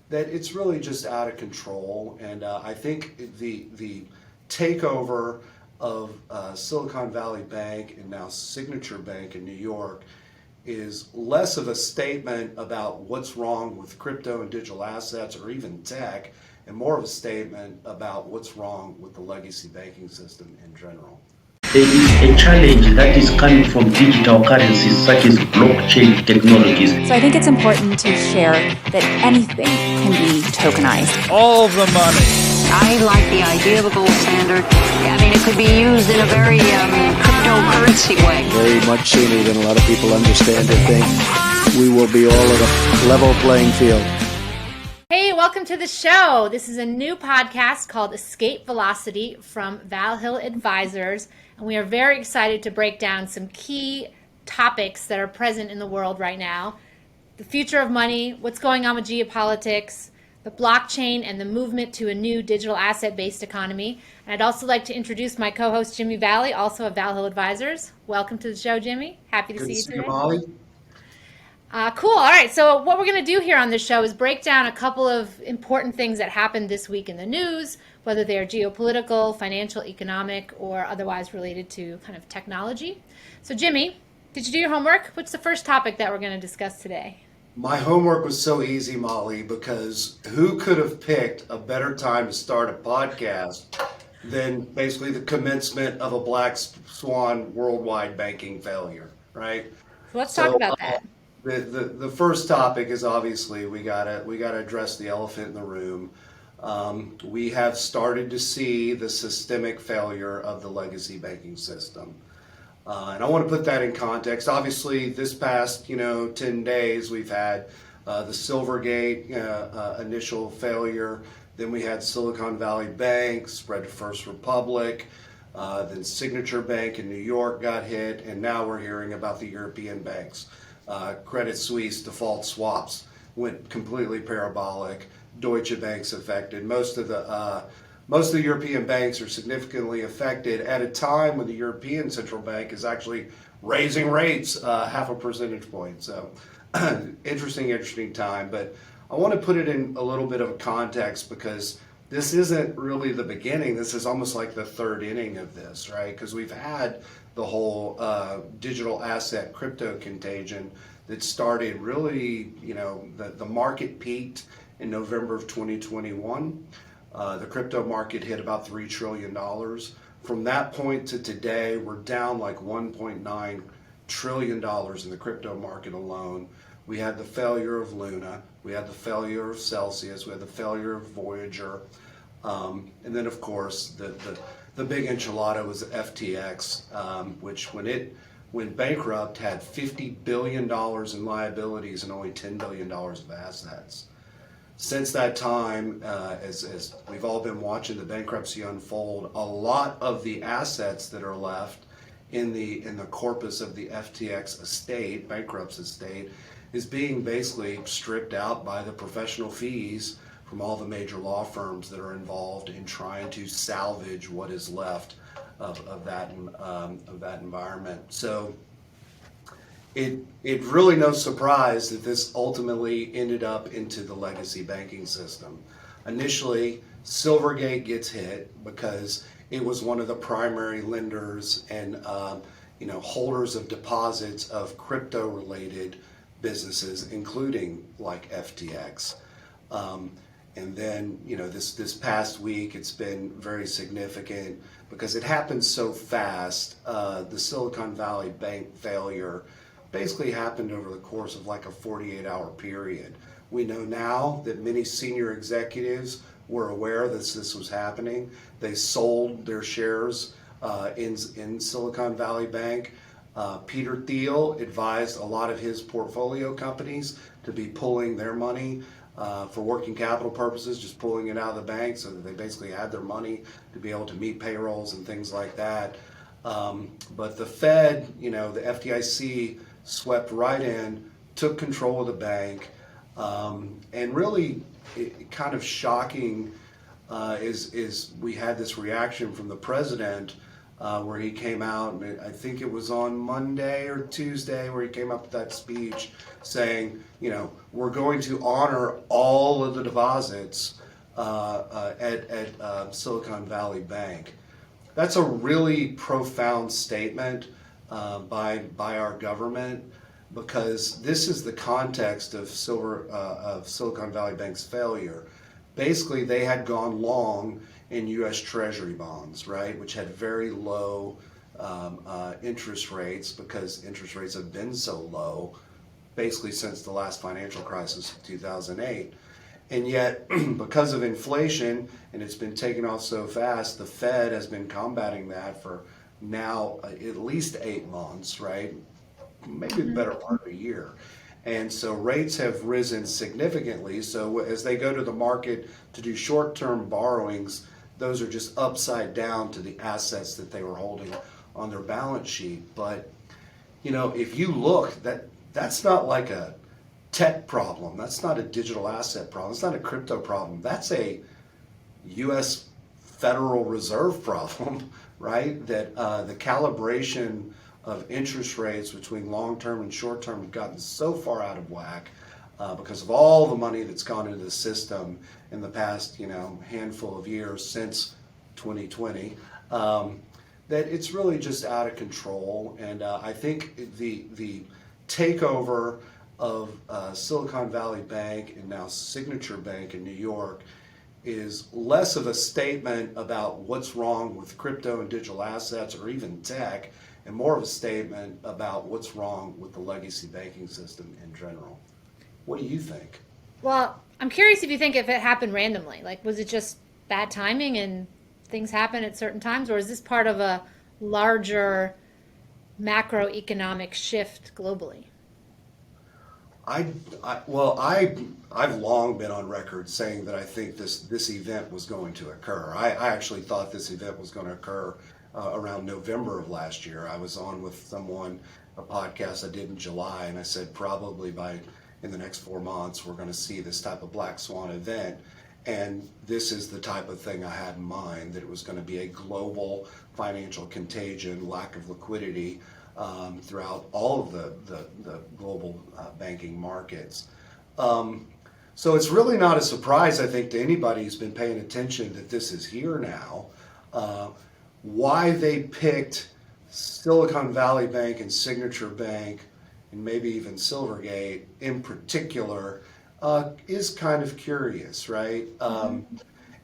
that it's really just out of control. And I think the takeover of Silicon Valley Bank and now Signature Bank in New York is less of a statement about what's wrong with crypto and digital assets or even tech, and more of a statement about what's wrong with the legacy banking system in general. There is a challenge that is coming from digital currencies such as blockchain technologies. So I think it's important to share that anything can be tokenized. All the money. I like the idea of a gold standard. I mean, it could be used in a very cryptocurrency way. Very much sooner than a lot of people understand or think. We will be all at a level playing field. Hey, welcome to the show. This is a new podcast called Escape Velocity from Val Hill Advisors, and we are very excited to break down some key topics that are present in the world right now. The future of money, what's going on with geopolitics, the blockchain, and the movement to a new digital asset-based economy. And I'd also like to introduce my co-host, Jimmy Valley, also of Val Hill Advisors. Welcome to the show, Jimmy. Happy to see you today. Molly. Cool. All right. So what we're going to do here on this show is break down a couple of important things that happened this week in the news, whether they are geopolitical, financial, economic, or otherwise related to kind of technology. So Jimmy, did you do your homework? What's the first topic that we're going to discuss today? My homework was so easy, Molly, because who could have picked a better time to start a podcast than basically the commencement of a black swan worldwide banking failure, right? So let's talk about that. The first topic is obviously we gotta address the elephant in the room. We have started to see the systemic failure of the legacy banking system. And I want to put that in context. Obviously, this past 10 days, we've had the Silvergate initial failure. Then we had Silicon Valley Bank spread to First Republic. Then Signature Bank in New York got hit, and now we're hearing about the European banks. Credit Suisse default swaps went completely parabolic. Deutsche Bank's affected. Most of the European banks are significantly affected at a time when the European Central Bank is actually raising rates half a percentage point. So interesting time. But I want to put it in a little bit of a context because this isn't really the beginning. This is almost like the third inning of this, right? Because we've had the whole digital asset crypto contagion that started really, the market peaked in November of 2021. The crypto market hit about $3 trillion. From that point to today, we're down like $1.9 trillion in the crypto market alone. We had the failure of Luna, we had the failure of Celsius, we had the failure of Voyager, and then of course the big enchilada was FTX, which when bankrupt had $50 billion in liabilities and only $10 billion of assets. Since that time, as we've all been watching the bankruptcy unfold, a lot of the assets that are left in the corpus of the FTX estate, bankrupt's estate, is being basically stripped out by the professional fees from all the major law firms that are involved in trying to salvage what is left of that environment. So it really no surprise that this ultimately ended up into the legacy banking system. Initially, Silvergate gets hit because it was one of the primary lenders and holders of deposits of crypto-related businesses, including like FTX. And then, this past week, it's been very significant because it happened so fast. The Silicon Valley Bank failure basically happened over the course of like a 48-hour period. We know now that many senior executives were aware that this was happening. They sold their shares in Silicon Valley Bank. Peter Thiel advised a lot of his portfolio companies to be pulling their money for working capital purposes, just pulling it out of the bank so that they basically had their money to be able to meet payrolls and things like that. But the Fed, the FDIC swept right in, took control of the bank, and really kind of shocking is we had this reaction from the president where he came out, and I think it was on Monday or Tuesday, where he came up with that speech saying, we're going to honor all of the deposits at Silicon Valley Bank. That's a really profound statement by our government, because this is the context of Silicon Valley Bank's failure. Basically, they had gone long in U.S. Treasury bonds, right, which had very low interest rates, because interest rates have been so low basically since the last financial crisis of 2008. And yet, because of inflation, and it's been taken off so fast, the Fed has been combating that for now at least 8 months, right? Maybe the better part of a year. And so rates have risen significantly. So as they go to the market to do short-term borrowings, those are just upside down to the assets that they were holding on their balance sheet. But, if you look, that's not like a tech problem. That's not a digital asset problem. It's not a crypto problem. That's a U.S. Federal Reserve problem, right? That the calibration of interest rates between long-term and short-term have gotten so far out of whack because of all the money that's gone into the system in the past, handful of years since 2020, that it's really just out of control. And I think the takeover of Silicon Valley Bank and now Signature Bank in New York is less of a statement about what's wrong with crypto and digital assets or even tech, and more of a statement about what's wrong with the legacy banking system in general. What do you think? Well, I'm curious if it happened randomly. Like, was it just bad timing and things happen at certain times, or is this part of a larger macroeconomic shift globally? I've long been on record saying that I think this event was going to occur. I actually thought this event was going to occur around November of last year. I was on with someone, a podcast I did in July, and I said probably in the next 4 months we're going to see this type of black swan event. And this is the type of thing I had in mind, that it was going to be a global financial contagion, lack of liquidity throughout all of the global banking markets. So it's really not a surprise, I think, to anybody who's been paying attention that this is here now. Why they picked Silicon Valley Bank and Signature Bank, and maybe even Silvergate in particular, is kind of curious, right?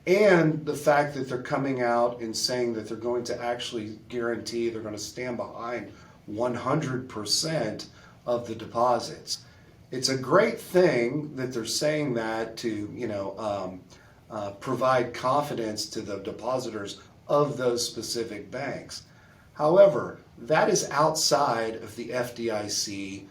And the fact that they're coming out and saying that they're going to actually guarantee, they're going to stand behind 100% of the deposits. It's a great thing that they're saying that to, provide confidence to the depositors of those specific banks. However, that is outside of the FDIC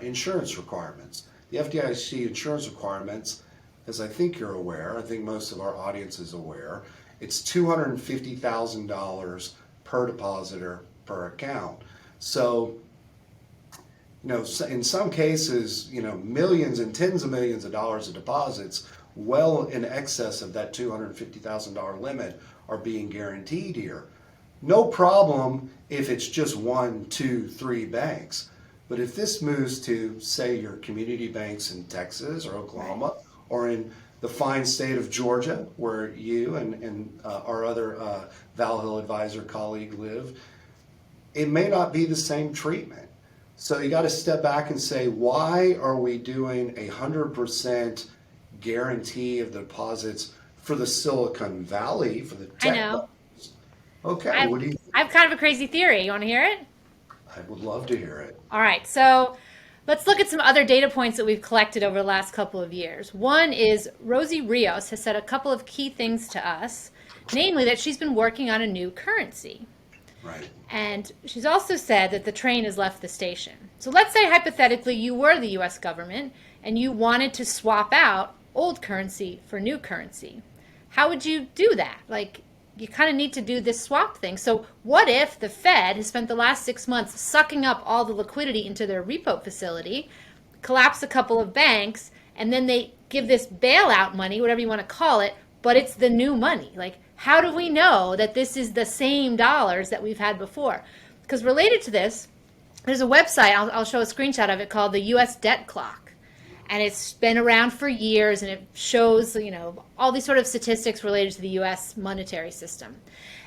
insurance requirements. The FDIC insurance requirements, as I think you're aware, I think most of our audience is aware, it's $250,000 per depositor per account. So, in some cases, millions and tens of millions of dollars of deposits, well in excess of that $250,000 limit, are being guaranteed here. No problem if it's just 1, 2, 3 banks. But if this moves to, say, your community banks in Texas or Oklahoma, or in the fine state of Georgia, where you and our other Val Hill Advisor colleague live, it may not be the same treatment. So you got to step back and say, why are we doing 100% guarantee of deposits for the Silicon Valley, for the tech? I know. Okay, what do you? I have kind of a crazy theory. You want to hear it? I would love to hear it. All right, so let's look at some other data points that we've collected over the last couple of years. One is Rosie Rios has said a couple of key things to us, namely that she's been working on a new currency. Right. And she's also said that the train has left the station. So let's say hypothetically you were the US government and you wanted to swap out old currency for new currency. How would you do that? Like, you kind of need to do this swap thing. So what if the Fed has spent the last 6 months sucking up all the liquidity into their repo facility, collapse a couple of banks, and then they give this bailout money, whatever you want to call it, but it's the new money. Like, how do we know that this is the same dollars that we've had before? Because related to this, there's a website, I'll show a screenshot of it, called the U.S. Debt Clock. And it's been around for years, and it shows, all these sort of statistics related to the U.S. monetary system.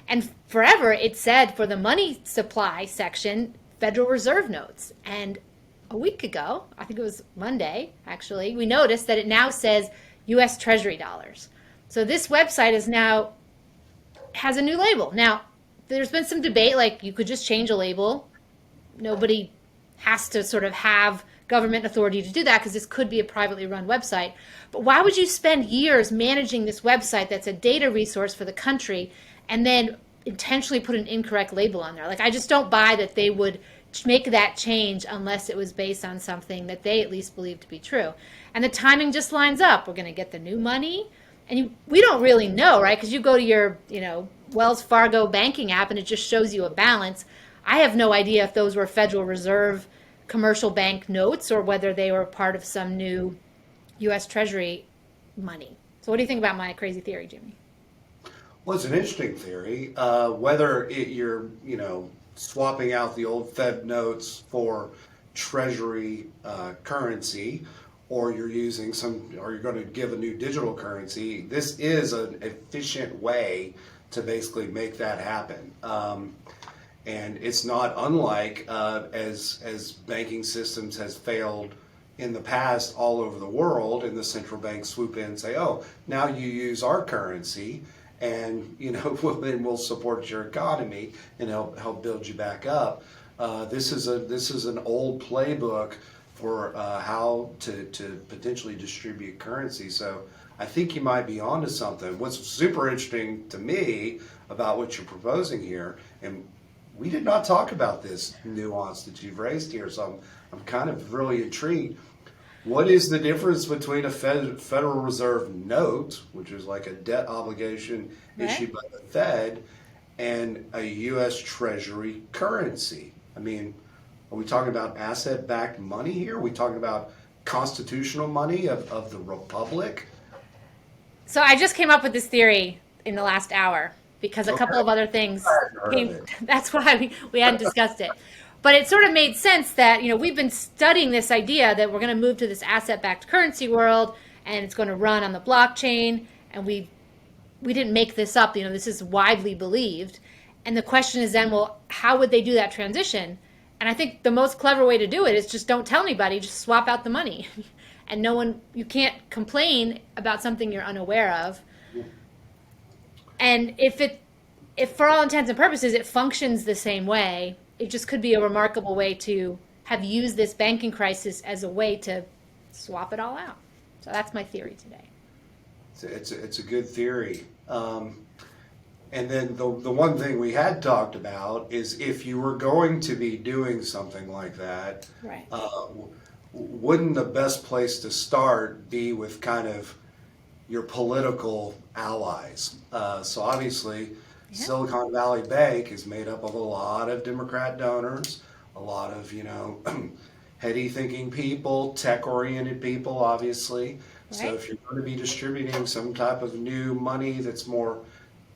And forever, it said for the money supply section, Federal Reserve notes. And a week ago, I think it was Monday, actually, we noticed that it now says U.S. Treasury dollars. So this website has a new label. Now, there's been some debate, like you could just change a label. Nobody has to sort of have government authority to do that because this could be a privately run website. But why would you spend years managing this website that's a data resource for the country and then intentionally put an incorrect label on there? Like, I just don't buy that they would make that change unless it was based on something that they at least believe to be true. And the timing just lines up. We're going to get the new money. And we don't really know, right? Because you go to your, Wells Fargo banking app and it just shows you a balance. I have no idea if those were Federal Reserve commercial bank notes or whether they were part of some new U.S. Treasury money. So what do you think about my crazy theory, Jimmy? Well, it's an interesting theory. Whether you're, swapping out the old Fed notes for Treasury currency, or you're you're going to give a new digital currency, this is an efficient way to basically make that happen. And it's not unlike as banking systems has failed in the past all over the world, and the central banks swoop in and say, "Oh, now you use our currency, and we'll support your economy and help build you back up." This is an old playbook for how to potentially distribute currency. So I think you might be onto something. What's super interesting to me about what you're proposing here, and we did not talk about this nuance that you've raised here, so I'm kind of really intrigued. What is the difference between a Federal Reserve note, which is like a debt obligation issued by the Fed, and a U.S. Treasury currency? I mean, are we talking about asset-backed money here? Are we talking about constitutional money of the Republic? So I just came up with this theory in the last hour because a couple of other things came. That's why we hadn't discussed it. But it sort of made sense that, we've been studying this idea that we're going to move to this asset-backed currency world and it's going to run on the blockchain. And we didn't make this up. This is widely believed. And the question is then, well, how would they do that transition? And I think the most clever way to do it is just don't tell anybody, just swap out the money. And you can't complain about something you're unaware of. And if for all intents and purposes, it functions the same way, it just could be a remarkable way to have used this banking crisis as a way to swap it all out. So that's my theory today. It's a good theory. And then the one thing we had talked about is if you were going to be doing something like that, right. Wouldn't the best place to start be with kind of your political allies? So obviously, Silicon Valley Bank is made up of a lot of Democrat donors, a lot of, heady thinking people, tech-oriented people, obviously. Right. So if you're going to be distributing some type of new money that's more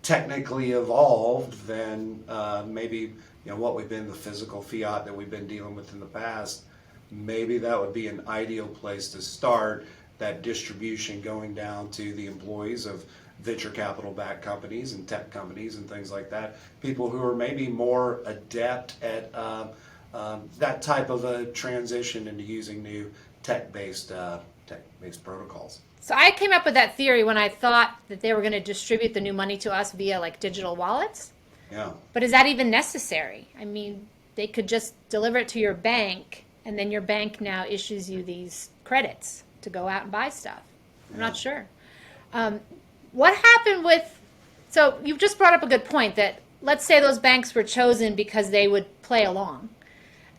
technically evolved than maybe, what we've been, the physical fiat that we've been dealing with in the past, maybe that would be an ideal place to start that distribution going down to the employees of venture capital backed companies and tech companies and things like that. People who are maybe more adept at that type of a transition into using new tech-based protocols. So I came up with that theory when I thought that they were going to distribute the new money to us via like digital wallets. Yeah. But is that even necessary? I mean, they could just deliver it to your bank, and then your bank now issues you these credits to go out and buy stuff. I'm not sure. What happened with, so you've just brought up a good point that let's say those banks were chosen because they would play along.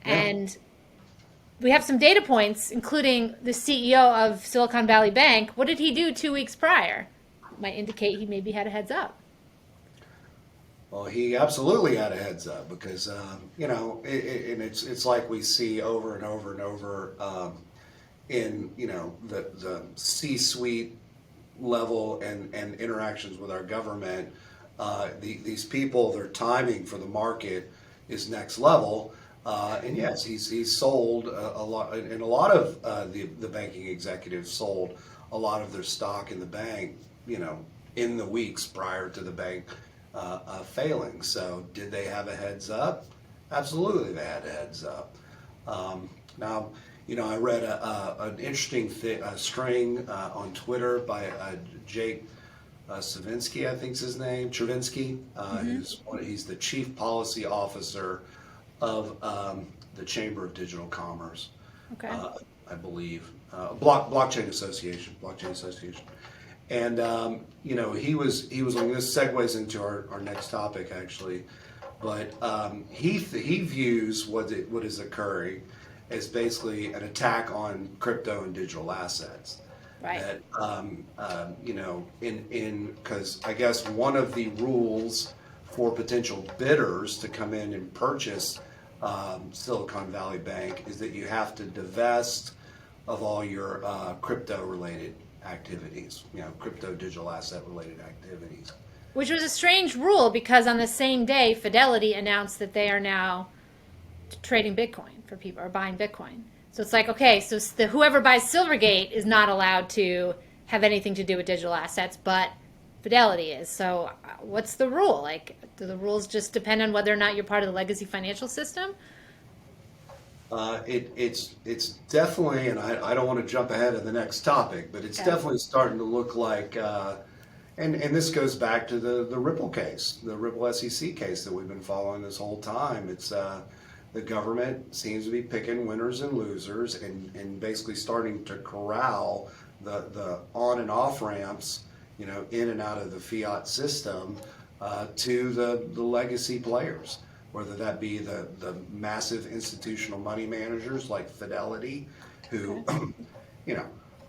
Yeah. And we have some data points, including the CEO of Silicon Valley Bank. What did he do 2 weeks prior? Might indicate he maybe had a heads up. Well, he absolutely had a heads up because, and it's like we see over and over and over in, the C-suite level and interactions with our government, these people, their timing for the market is next level. And yes, he's sold a lot, and a lot of the banking executives sold a lot of their stock in the bank, in the weeks prior to the bank failing. So did they have a heads up? Absolutely, they had a heads up. Now, I read an interesting string on Twitter by Jake Savinsky, I think's his name, Travinsky, he's the chief policy officer of the Chamber of Digital Commerce, Okay. I believe, Blockchain Association, and he was on this segues into our next topic actually, but he views what is occurring as basically an attack on crypto and digital assets. Right. That because I guess one of the rules for potential bidders to come in and purchase Silicon Valley Bank is that you have to divest of all your crypto-related activities, crypto digital asset-related activities. Which was a strange rule because on the same day, Fidelity announced that they are now trading Bitcoin for people or buying Bitcoin. So it's like, okay, so whoever buys Silvergate is not allowed to have anything to do with digital assets, but Fidelity is. So what's the rule? Like, do the rules just depend on whether or not you're part of the legacy financial system? It's definitely, and I don't want to jump ahead of the next topic, but it's definitely starting to look like, and this goes back to the Ripple case, the Ripple SEC case that we've been following this whole time. It's the government seems to be picking winners and losers and basically starting to corral the on and off ramps, in and out of the fiat system to the legacy players, whether that be the massive institutional money managers like Fidelity, who,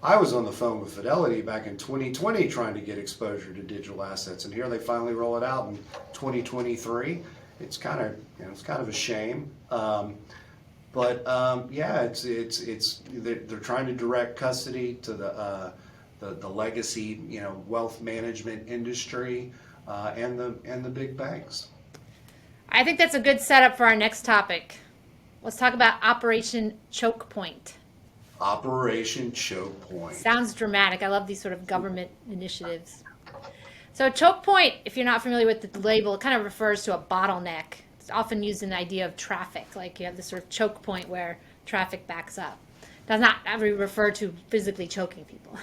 I was on the phone with Fidelity back in 2020 trying to get exposure to digital assets, and here they finally roll it out in 2023. It's kind of a shame, but they're trying to direct custody to the legacy wealth management industry and the big banks. I think that's a good setup for our next topic. Let's talk about Operation Chokepoint. Operation Chokepoint. Sounds dramatic. I love these sort of government initiatives. So choke point, if you're not familiar with the label, it kind of refers to a bottleneck. It's often used in the idea of traffic, like you have this sort of choke point where traffic backs up. It does not ever refer to physically choking people.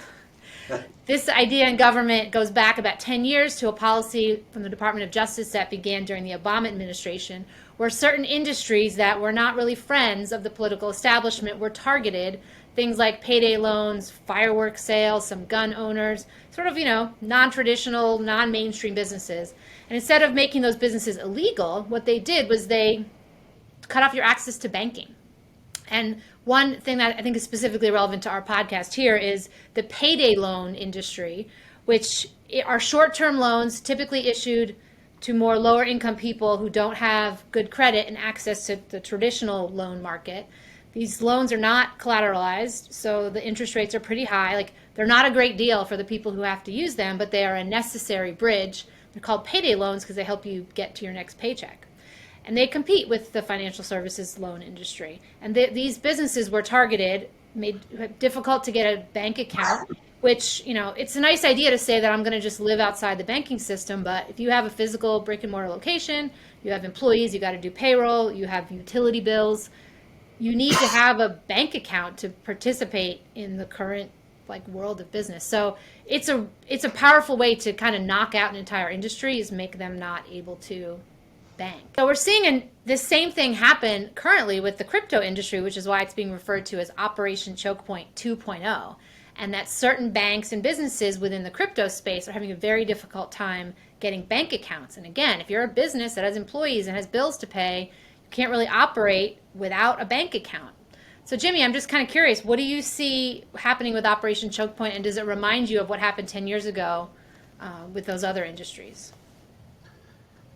This idea in government goes back about 10 years to a policy from the Department of Justice that began during the Obama administration, where certain industries that were not really friends of the political establishment were targeted. Things like payday loans, fireworks sales, some gun owners, sort of, non-traditional, non-mainstream businesses. And instead of making those businesses illegal, what they did was they cut off your access to banking. And one thing that I think is specifically relevant to our podcast here is the payday loan industry, which are short-term loans typically issued to more lower income people who don't have good credit and access to the traditional loan market. These loans are not collateralized, so the interest rates are pretty high. Like, they're not a great deal for the people who have to use them, but they are a necessary bridge. They're called payday loans because they help you get to your next paycheck. And they compete with the financial services loan industry. And these businesses were targeted, made it difficult to get a bank account, which, it's a nice idea to say that I'm going to just live outside the banking system. But if you have a physical brick and mortar location, you have employees, you got to do payroll, you have utility bills, you need to have a bank account to participate in the current world of business. So it's a powerful way to kind of knock out an entire industry, is make them not able to bank. So we're seeing this same thing happen currently with the crypto industry, which is why it's being referred to as Operation Chokepoint 2.0, and that certain banks and businesses within the crypto space are having a very difficult time getting bank accounts. And again, if you're a business that has employees and has bills to pay, you can't really operate without a bank account. So Jimmy, I'm just kind of curious, what do you see happening with Operation Chokepoint, and does it remind you of what happened 10 years ago with those other industries?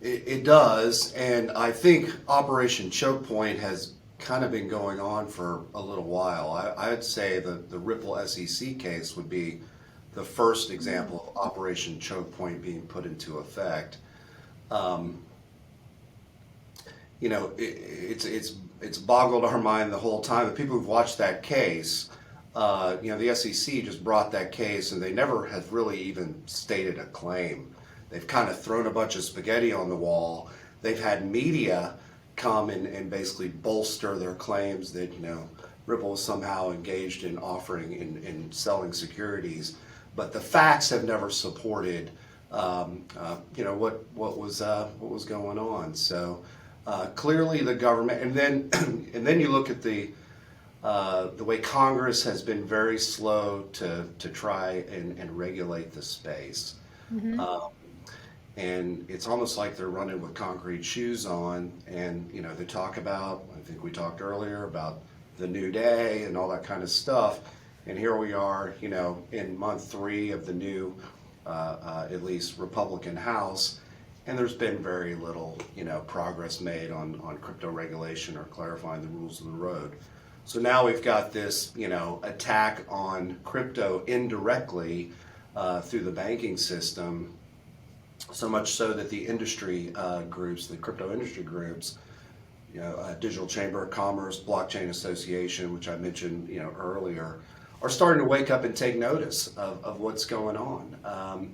It does, and I think Operation Chokepoint has kind of been going on for a little while. I'd say the Ripple SEC case would be the first example, Operation Chokepoint, being put into effect, you know, it's boggled our mind the whole time. The people who've watched that case, you know, the SEC just brought that case, and they never have really even stated a claim. They've kind of thrown a bunch of spaghetti on the wall. They've had media come and basically bolster their claims that, you know, Ripple was somehow engaged in offering in selling securities, but the facts have never supported, you know, what was going on. So clearly the government, and then you look at the way Congress has been very slow to try and regulate the space. And it's almost like they're running with concrete shoes on, and you know, they talk about, I think we talked earlier about the new day and all that kind of stuff, and here we are, you know, in month 3 of the new at least Republican House, and there's been very little, you know, progress made on crypto regulation or clarifying the rules of the road. So now we've got this, you know, attack on crypto indirectly through the banking system. So much so that the industry groups, the crypto industry groups, you know, Digital Chamber of Commerce, Blockchain Association, which I mentioned, you know, earlier, are starting to wake up and take notice of what's going on.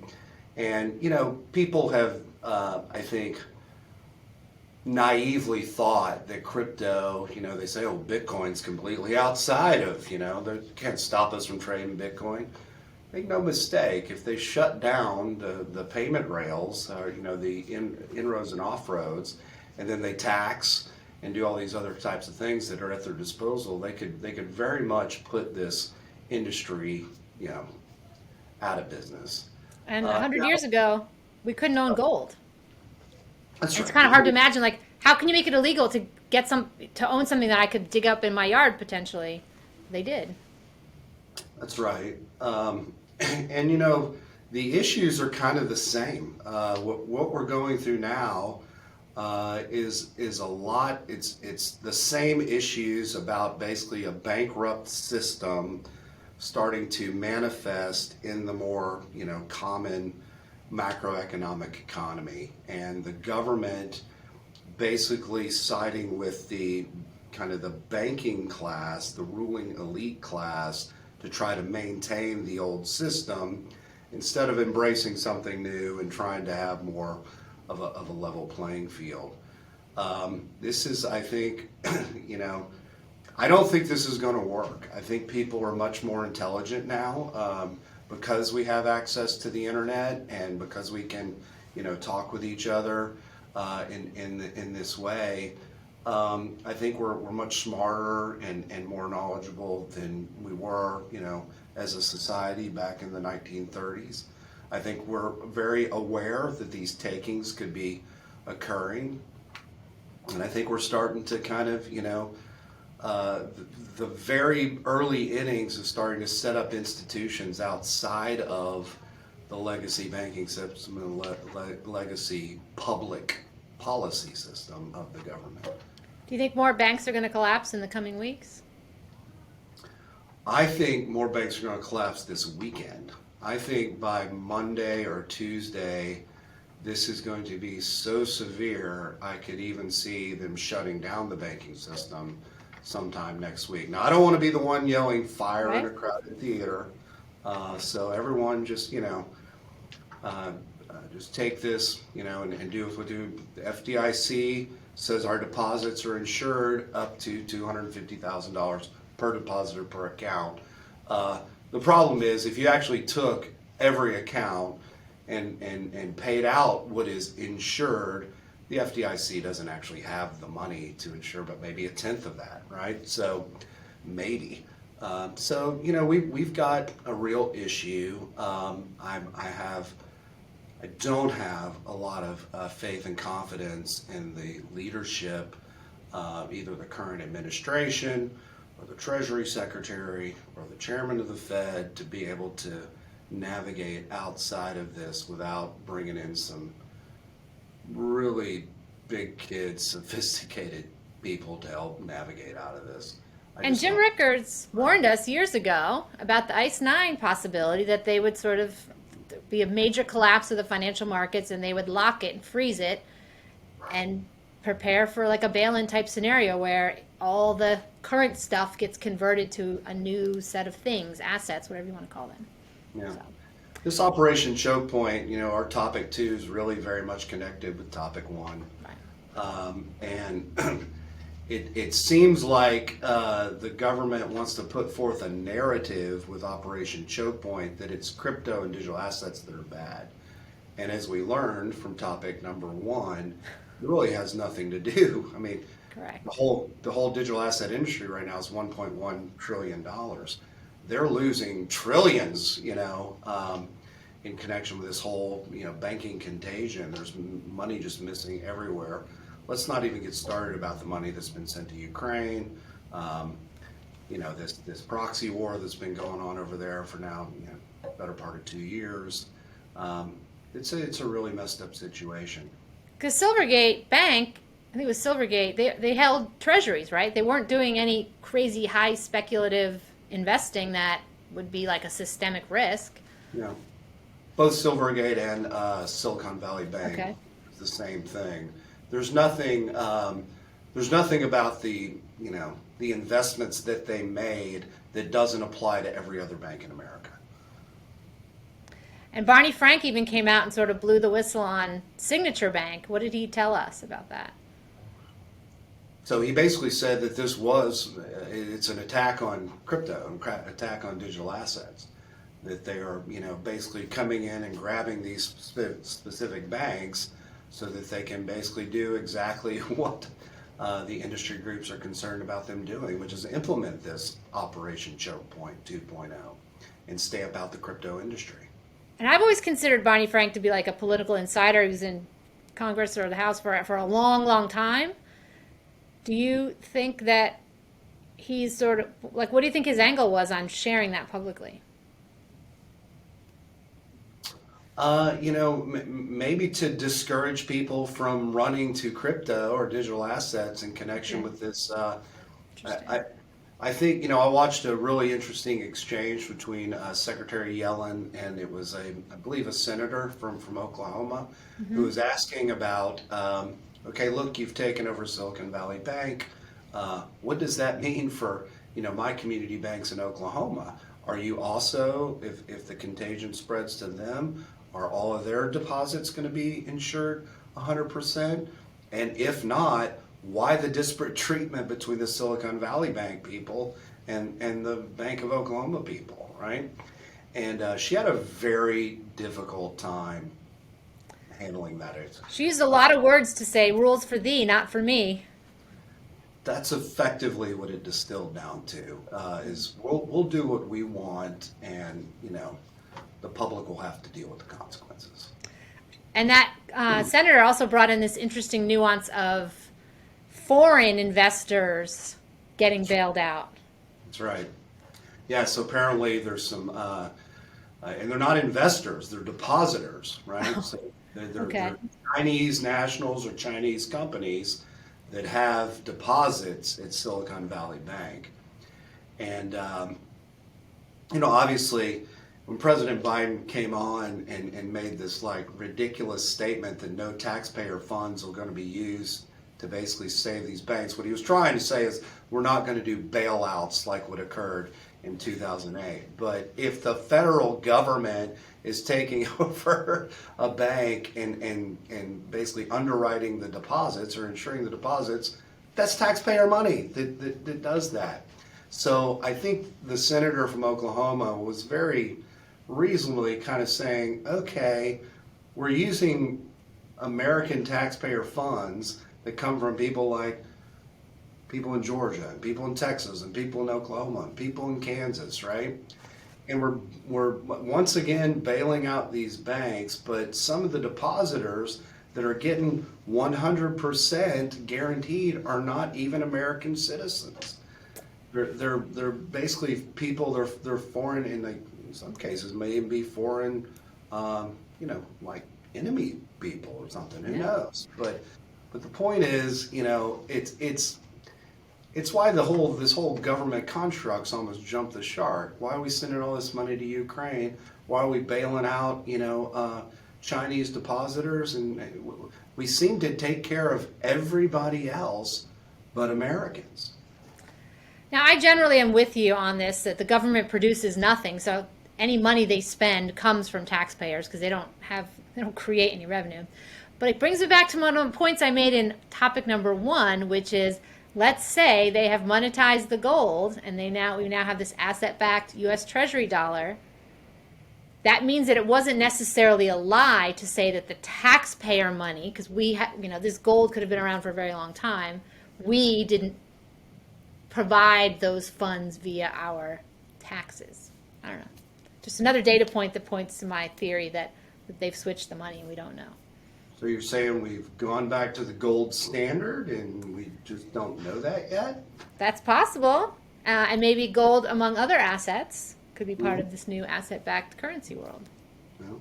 And, you know, people have, I think, naively thought that crypto, you know, they say, oh, Bitcoin's completely outside of, you know, they can't stop us from trading Bitcoin. Make no mistake, if they shut down the payment rails, or, you know, the inroads and off-roads, and then they tax and do all these other types of things that are at their disposal, they could very much put this industry, you know, out of business. And 100 years ago, we couldn't own gold. That's It's right. kind of hard to imagine, like, how can you make it illegal to own something that I could dig up in my yard potentially? They did. That's right. And you know, the issues are kind of the same. What we're going through now is a lot. It's the same issues about basically a bankrupt system starting to manifest in the more, you know, common macroeconomic economy, and the government basically siding with the kind of the banking class, the ruling elite class, to try to maintain the old system instead of embracing something new and trying to have more of a level playing field. This is, I think, you know, I don't think this is going to work. I think people are much more intelligent now because we have access to the internet and because we can, you know, talk with each other in this way. I think we're much smarter and more knowledgeable than we were, you know, as a society back in the 1930s. I think we're very aware that these takings could be occurring, and I think we're starting to kind of, you know, the very early innings of starting to set up institutions outside of the legacy banking system and legacy public policy system of the government. Do you think more banks are going to collapse in the coming weeks? I think more banks are going to collapse this weekend. I think by Monday or Tuesday, this is going to be so severe, I could even see them shutting down the banking system sometime next week. Now, I don't want to be the one yelling fire in a crowded theater. So everyone just, you know, just take this, you know, and do what do. The FDIC says our deposits are insured up to $250,000 per depositor per account. The problem is if you actually took every account and paid out what is insured, the FDIC doesn't actually have the money to insure, but maybe a tenth of that, right? So maybe. So, you know, we've got a real issue. I don't have a lot of faith and confidence in the leadership of either the current administration or the Treasury Secretary or the Chairman of the Fed to be able to navigate outside of this without bringing in some really big kids, sophisticated people to help navigate out of this. And Jim Rickards warned us years ago about the ICE 9 possibility that they would sort of be a major collapse of the financial markets and they would lock it and freeze it and prepare for like a bail-in type scenario where all the current stuff gets converted to a new set of things, assets, whatever you want to call them. Yeah. So. This Operation Chokepoint, our topic 2 is really very much connected with topic 1. Right. And it seems like the government wants to put forth a narrative with Operation Chokepoint that it's crypto and digital assets that are bad. And as we learned from topic number 1, it really has nothing to do. I mean, Correct. the whole digital asset industry right now is $1.1 trillion. They're losing trillions, in connection with this whole, banking contagion. There's money just missing everywhere. Let's not even get started about the money that's been sent to Ukraine. This proxy war that's been going on over there for now, better part of 2 years. It's a really messed up situation. Because Silvergate Bank, I think it was Silvergate, they held treasuries, right? They weren't doing any crazy high speculative investing that would be like a systemic risk. Yeah. Both Silvergate and Silicon Valley Bank, Okay. is the same thing. There's nothing about the investments that they made that doesn't apply to every other bank in America. And Barney Frank even came out and sort of blew the whistle on Signature Bank. What did he tell us about that? So he basically said that it's an attack on crypto, an attack on digital assets. That they are, basically coming in and grabbing these specific banks so that they can basically do exactly what the industry groups are concerned about them doing, which is implement this Operation Chokepoint 2.0 and stay about the crypto industry. And I've always considered Barney Frank to be like a political insider. He was in Congress or the House for a long, long time. Do you think that he's sort of, like, what do you think his angle was on sharing that publicly? Maybe to discourage people from running to crypto or digital assets in connection with this. I think, I watched a really interesting exchange between Secretary Yellen and it was I believe a senator from Oklahoma who was asking about, okay, look, you've taken over Silicon Valley Bank. What does that mean for, my community banks in Oklahoma? Are you also, if the contagion spreads to them, are all of their deposits going to be insured 100%? And if not, why the disparate treatment between the Silicon Valley Bank people and the Bank of Oklahoma people, right? And she had a very difficult time handling that. She used a lot of words to say, rules for thee, not for me. That's effectively what it distilled down to, is we'll do what we want and, the public will have to deal with the consequences. And that senator also brought in this interesting nuance of foreign investors getting bailed out. That's right. Yeah, so apparently there's some, and they're not investors, they're depositors, right? So they're Chinese nationals or Chinese companies that have deposits at Silicon Valley Bank. And, obviously, when President Biden came on and made this ridiculous statement that no taxpayer funds are going to be used to basically save these banks, what he was trying to say is we're not going to do bailouts like what occurred in 2008. But if the federal government is taking over a bank and basically underwriting the deposits or insuring the deposits, that's taxpayer money that does that. So I think the senator from Oklahoma was very reasonably kind of saying, okay, we're using American taxpayer funds that come from people in Georgia and people in Texas and people in Oklahoma and people in Kansas, right? And we're once again bailing out these banks, but some of the depositors that are getting 100% guaranteed are not even American citizens. They're basically people. They're foreign, and in some cases may even be foreign, like enemy people or something. Who knows? But the point is, It's why this whole government construct's almost jumped the shark. Why are we sending all this money to Ukraine? Why are we bailing out, Chinese depositors? And we seem to take care of everybody else but Americans. Now, I generally am with you on this, that the government produces nothing. So any money they spend comes from taxpayers because they don't create any revenue. But it brings me back to one of the points I made in topic number 1, which is, let's say they have monetized the gold and we now have this asset-backed U.S. Treasury dollar. That means that it wasn't necessarily a lie to say that the taxpayer money, because this gold could have been around for a very long time, we didn't provide those funds via our taxes. I don't know. Just another data point that points to my theory that they've switched the money and we don't know. So you're saying we've gone back to the gold standard and we just don't know that yet? That's possible. And maybe gold, among other assets, could be part of this new asset-backed currency world. Well,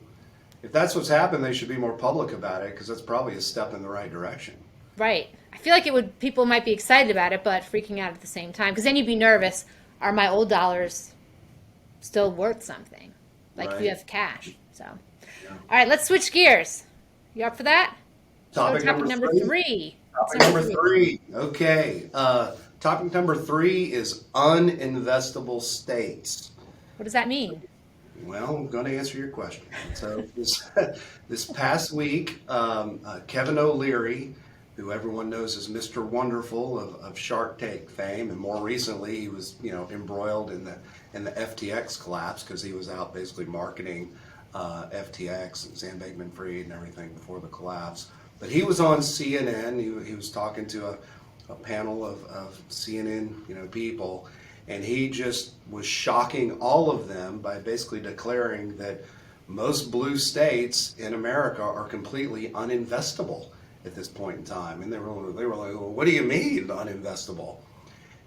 if that's what's happened, they should be more public about it, because that's probably a step in the right direction. Right. I feel like people might be excited about it, but freaking out at the same time. Because then you'd be nervous. Are my old dollars still worth something? Like if you have cash. So, All right, let's switch gears. You up for that? Topic number three. Topic number three. Okay. Topic number 3 is uninvestable states. What does that mean? Well, I'm going to answer your question. So this past week, Kevin O'Leary, who everyone knows as Mr. Wonderful of Shark Tank fame, and more recently he was embroiled in the FTX collapse because he was out basically marketing FTX and Sam Bankman-Fried and everything before the collapse. But he was on CNN. He was talking to a panel of CNN people. And he just was shocking all of them by basically declaring that most blue states in America are completely uninvestable at this point in time. And they were like, well, what do you mean uninvestable?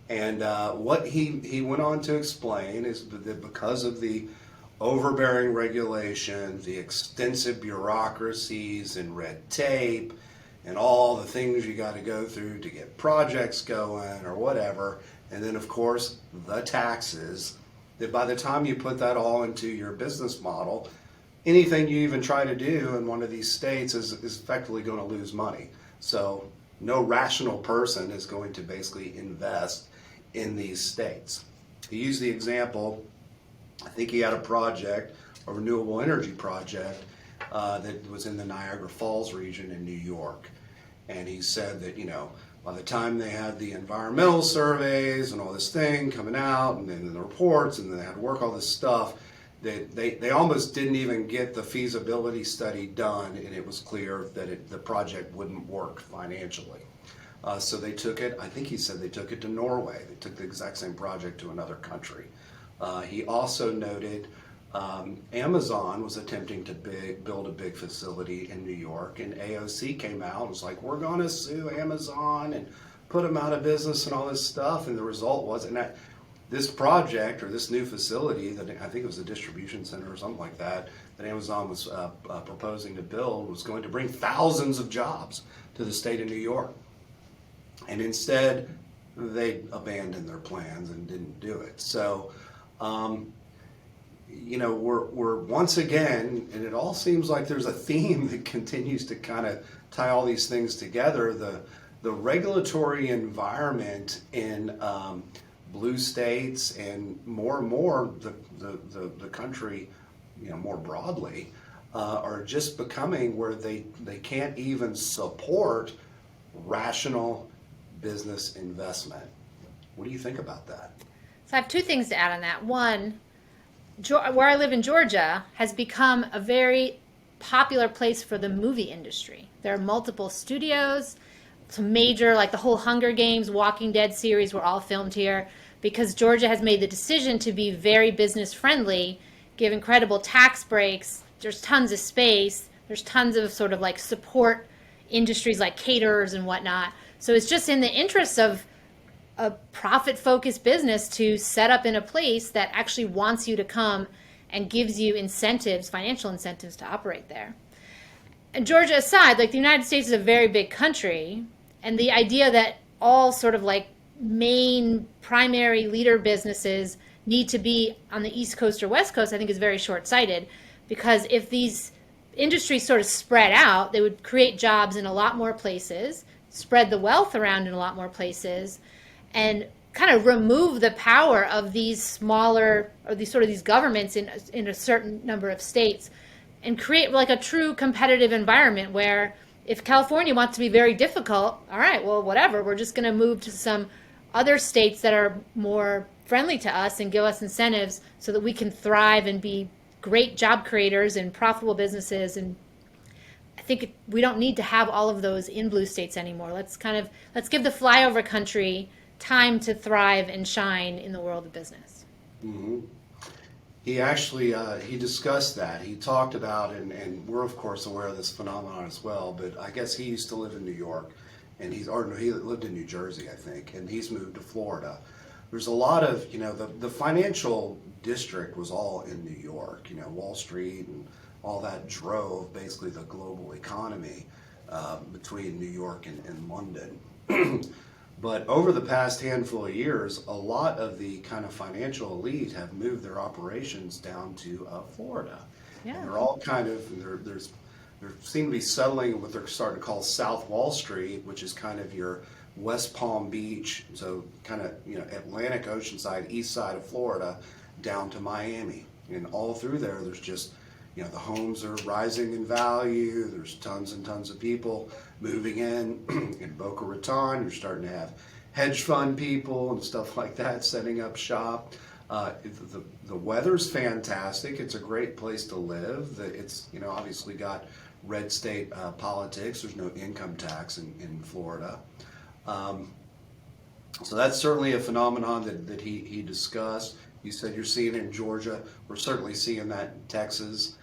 And what he went on to explain is that because of the overbearing regulation, the extensive bureaucracies and red tape, and all the things you got to go through to get projects going or whatever, and then of course the taxes, that by the time you put that all into your business model, anything you even try to do in one of these states is effectively going to lose money. So no rational person is going to basically invest in these states. He used the example, I think he had a project, a renewable energy project, that was in the Niagara Falls region in New York. And he said that, by the time they had the environmental surveys and all this thing coming out, and then the reports, and then they had to work all this stuff, that they almost didn't even get the feasibility study done, and it was clear that the project wouldn't work financially. So they took it, I think he said they took it to Norway. They took the exact same project to another country. He also noted Amazon was attempting to build a big facility in New York, and AOC came out and was like, we're going to sue Amazon and put them out of business and all this stuff. And the result was that this project, or this new facility that I think it was a distribution center or something like that Amazon was proposing to build, was going to bring thousands of jobs to the state of New York. And instead, they abandoned their plans and didn't do it. So, we're once again, and it all seems like there's a theme that continues to kind of tie all these things together. The regulatory environment in blue states, and more the country, more broadly, are just becoming where they can't even support rational business investment. What do you think about that? So I have 2 things to add on that. One, where I live in Georgia has become a very popular place for the movie industry. There are multiple studios, some major, like the whole Hunger Games, Walking Dead series were all filmed here because Georgia has made the decision to be very business friendly, give incredible tax breaks. There's tons of space. There's tons of sort of like support industries like caterers and whatnot. So it's just in the interest of a profit-focused business to set up in a place that actually wants you to come and gives you incentives, financial incentives to operate there. And Georgia aside, like the United States is a very big country, and the idea that all sort of like, main primary leader businesses need to be on the East Coast or West Coast, I think is very short-sighted, because if these industries sort of spread out, they would create jobs in a lot more places, spread the wealth around in a lot more places, and kind of remove the power of these smaller, or these governments in a certain number of states, and create like a true competitive environment where if California wants to be very difficult, all right, well, whatever, we're just going to move to some other states that are more friendly to us and give us incentives so that we can thrive and be great job creators and profitable businesses. And I think we don't need to have all of those in blue states anymore. Let's give the flyover country time to thrive and shine in the world of business. Mm-hmm. He actually he discussed that. He talked about, and we're of course aware of this phenomenon as well, but I guess he used to live in New York, and he lived in New Jersey, I think, and he's moved to Florida. There's a lot of, the financial district was all in New York, Wall Street and all that drove basically the global economy between New York and London. But over the past handful of years, a lot of the kind of financial elite have moved their operations down to Florida. Yeah. And they're all kind of, they seem to be settling in what they're starting to call South Wall Street, which is kind of your West Palm Beach, so kind of, Atlantic Ocean side, east side of Florida, down to Miami. And all through there, there's just, the homes are rising in value. There's tons and tons of people moving in Boca Raton. You're starting to have hedge fund people and stuff like that setting up shop. The weather's fantastic. It's a great place to live. It's, obviously got red state politics. There's no income tax in Florida. So that's certainly a phenomenon that he discussed. You said you're seeing it in Georgia. We're certainly seeing that in Texas.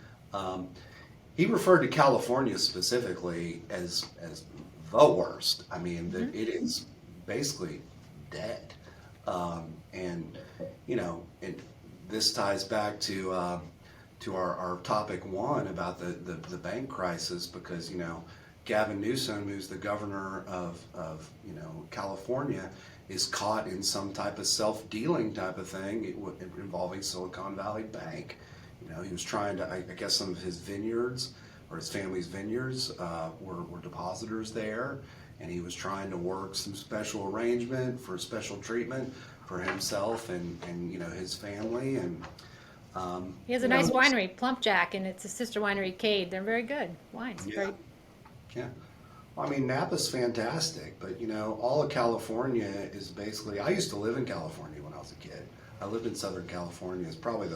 He referred to California specifically as the worst. I mean, that it is basically dead. And this ties back to our topic one about the bank crisis, because Gavin Newsom, who's the governor of California, is caught in some type of self-dealing type of thing involving Silicon Valley Bank. He was trying to, I guess some of his vineyards or his family's vineyards were depositors there, and he was trying to work some special arrangement for special treatment for himself and his family. And He has a nice winery, Plump Jack, and it's a sister winery, Cade. They're very good wines. Yeah. Yeah. Well, I mean, Napa's fantastic, but all of California is basically, I used to live in California when I was a kid. I lived in Southern California. It's probably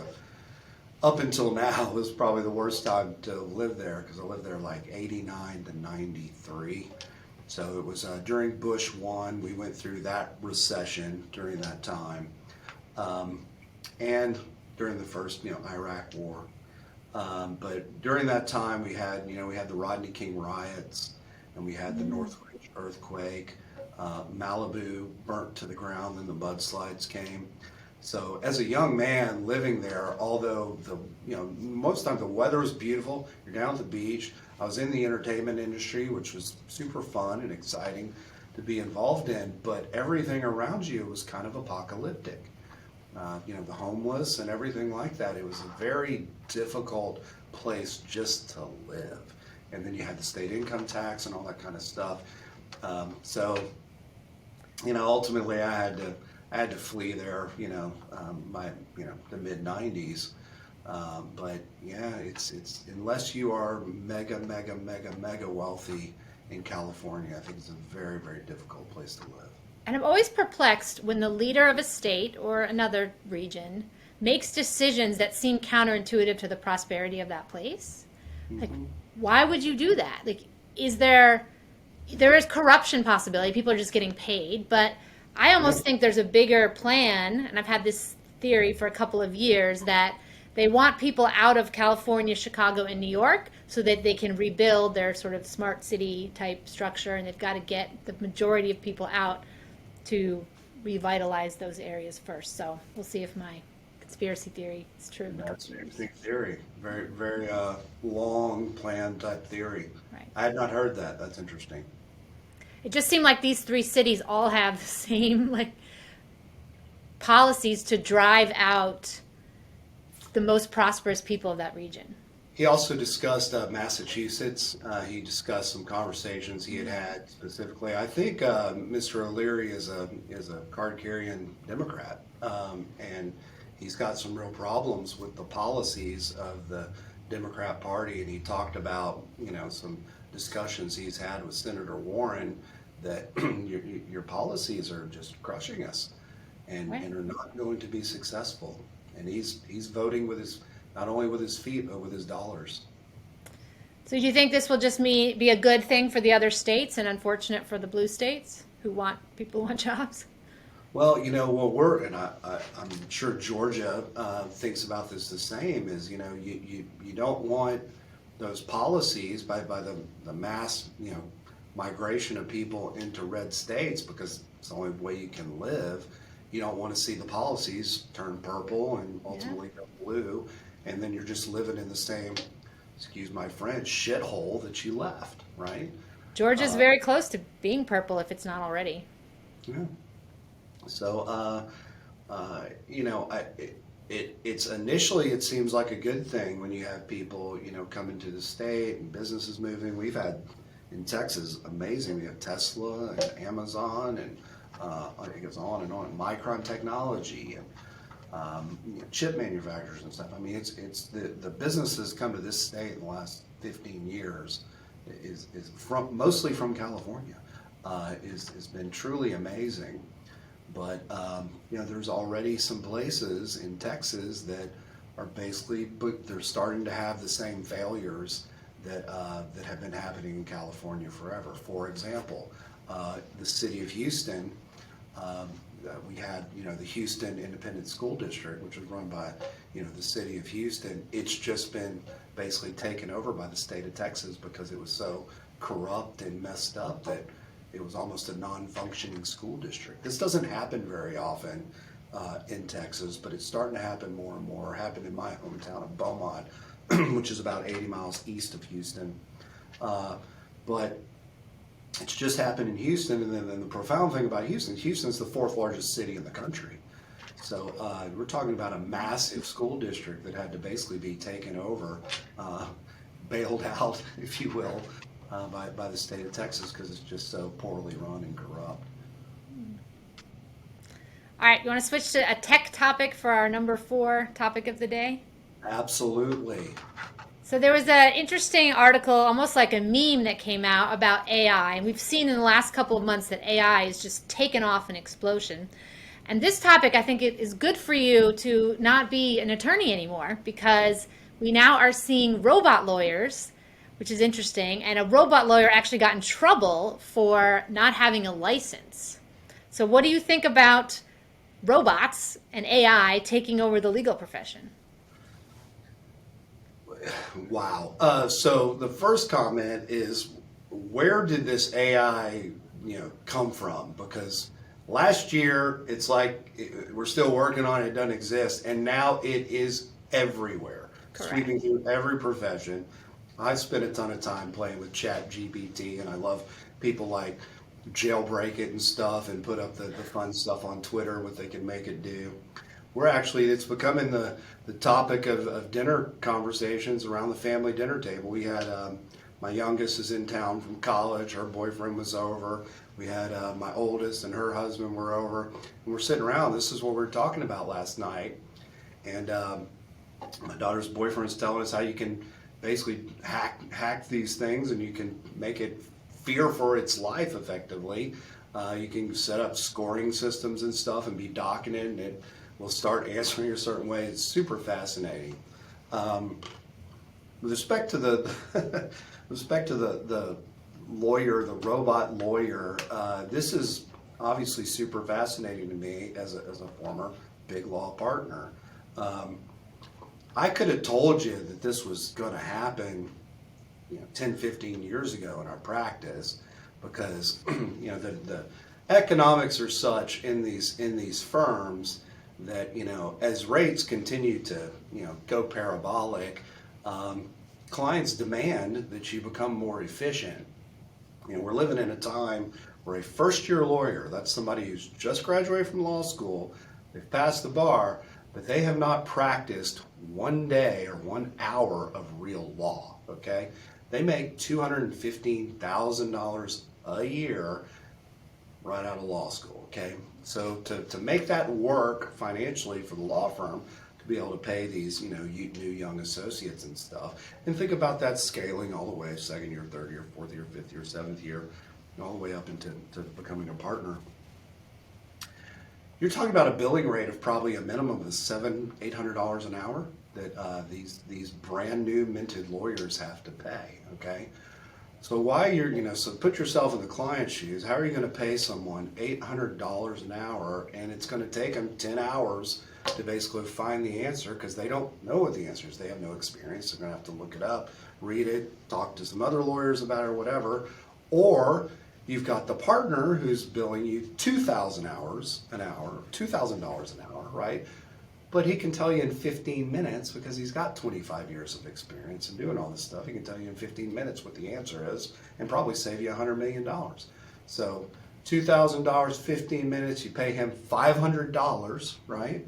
up until now, was probably the worst time to live there, because I lived there like 89 to 93. So it was during Bush 1, we went through that recession during that time. And during the first, Iraq war. But during that time we had the Rodney King riots, and we had the Northridge earthquake. Malibu burnt to the ground, and the mudslides came. So as a young man living there, although most of the time the weather was beautiful, you're down at the beach. I was in the entertainment industry, which was super fun and exciting to be involved in, but everything around you was kind of apocalyptic. The homeless and everything like that. It was a very difficult place just to live. And then you had the state income tax and all that kind of stuff. So ultimately I had to flee there, by the mid 90s. But yeah, it's unless you are mega wealthy in California, I think it's a very, very difficult place to live. And I'm always perplexed when the leader of a state or another region makes decisions that seem counterintuitive to the prosperity of that place. Like, why would you do that? Like, there is corruption possibility. People are just getting paid, but I almost think there's a bigger plan, and I've had this theory for a couple of years, that they want people out of California, Chicago, and New York so that they can rebuild their sort of smart city type structure, and they've got to get the majority of people out to revitalize those areas first. So we'll see if my conspiracy theory is true. That's an interesting theory. Very, very long plan type theory. Right. I had not heard that. That's interesting. It just seemed like these three cities all have the same like policies to drive out the most prosperous people of that region. He also discussed Massachusetts. He discussed some conversations he had specifically. I think Mr. O'Leary is a card-carrying Democrat, and he's got some real problems with the policies of the Democrat Party. And he talked about some discussions he's had with Senator Warren that your policies are just crushing us, and Right. and are not going to be successful. And he's voting with his, not only with his feet, but with his dollars. So do you think this will just be a good thing for the other states and unfortunate for the blue states people who want jobs? Well, I'm sure Georgia thinks about this the same, is, you don't want those policies by the mass, migration of people into red states, because it's the only way you can live. You don't want to see the policies turn purple and ultimately go blue, and then you're just living in the same, excuse my French, shithole that you left, right? Georgia's very close to being purple if it's not already. Yeah. So, it's initially, it seems like a good thing when you have people, coming to the state and businesses moving. We've had in Texas, amazing. We have Tesla and Amazon and it goes on and on. Micron Technology and chip manufacturers and stuff. I mean, it's the businesses come to this state in the last 15 years is mostly from California. Has been truly amazing. But there's already some places in Texas that are basically, but they're starting to have the same failures that have been happening in California forever. For example, the city of Houston, we had the Houston Independent School District, which was run by the city of Houston. It's just been basically taken over by the state of Texas because it was so corrupt and messed up that it was almost a non-functioning school district. This doesn't happen very often in Texas, but it's starting to happen more and more. It happened in my hometown of Beaumont, which is about 80 miles east of Houston. But it's just happened in Houston, and then the profound thing about Houston's the fourth largest city in the country. So we're talking about a massive school district that had to basically be taken over, bailed out, if you will, by the state of Texas, because it's just so poorly run and corrupt. All right, you want to switch to a tech topic for our number 4 topic of the day? Absolutely. So there was an interesting article, almost like a meme, that came out about AI. And we've seen in the last couple of months that AI is just taken off an explosion. And this topic, I think it is good for you to not be an attorney anymore, because we now are seeing robot lawyers, which is interesting. And a robot lawyer actually got in trouble for not having a license. So what do you think about robots and AI taking over the legal profession? Wow. So the first comment is, where did this AI, come from? Because last year, it's like we're still working on it, it doesn't exist, and now it is everywhere, sweeping through every profession. I spent a ton of time playing with ChatGPT, and I love people like jailbreak it and stuff and put up the fun stuff on Twitter, what they can make it do. It's becoming the topic of dinner conversations around the family dinner table. We had, my youngest is in town from college, her boyfriend was over. We had my oldest and her husband were over, and we're sitting around. This is what we were talking about last night. And my daughter's boyfriend's telling us how you can basically hack these things, and you can make it fear for its life effectively. You can set up scoring systems and stuff and be docking it, and it will start answering a certain way. It's super fascinating. With respect to the the lawyer, the robot lawyer, this is obviously super fascinating to me as a former big law partner. I could have told you that this was going to happen 10, 15 years ago in our practice, because the economics are such in these firms that as rates continue to go parabolic, clients demand that you become more efficient. We're living in a time where a first-year lawyer, that's somebody who's just graduated from law school, they've passed the bar, but they have not practiced 1 day or 1 hour of real law, okay? They make $215,000 a year right out of law school, okay? So to make that work financially for the law firm, to be able to pay these, new young associates and stuff, and think about that scaling all the way, second year, third year, fourth year, fifth year, seventh year, all the way up into becoming a partner. You're talking about a billing rate of probably a minimum of $700-800 an hour that these brand new minted lawyers have to pay, okay? So so put yourself in the client's shoes. How are you going to pay someone $800 an hour, and it's going to take them 10 hours to basically find the answer because they don't know what the answer is. They have no experience. They're going to have to look it up, read it, talk to some other lawyers about it or whatever. Or you've got the partner who's billing you $2,000 an hour, right? But he can tell you in 15 minutes because he's got 25 years of experience in doing all this stuff. He can tell you in 15 minutes what the answer is and probably save you $100 million. So $2,000, 15 minutes, you pay him $500, right?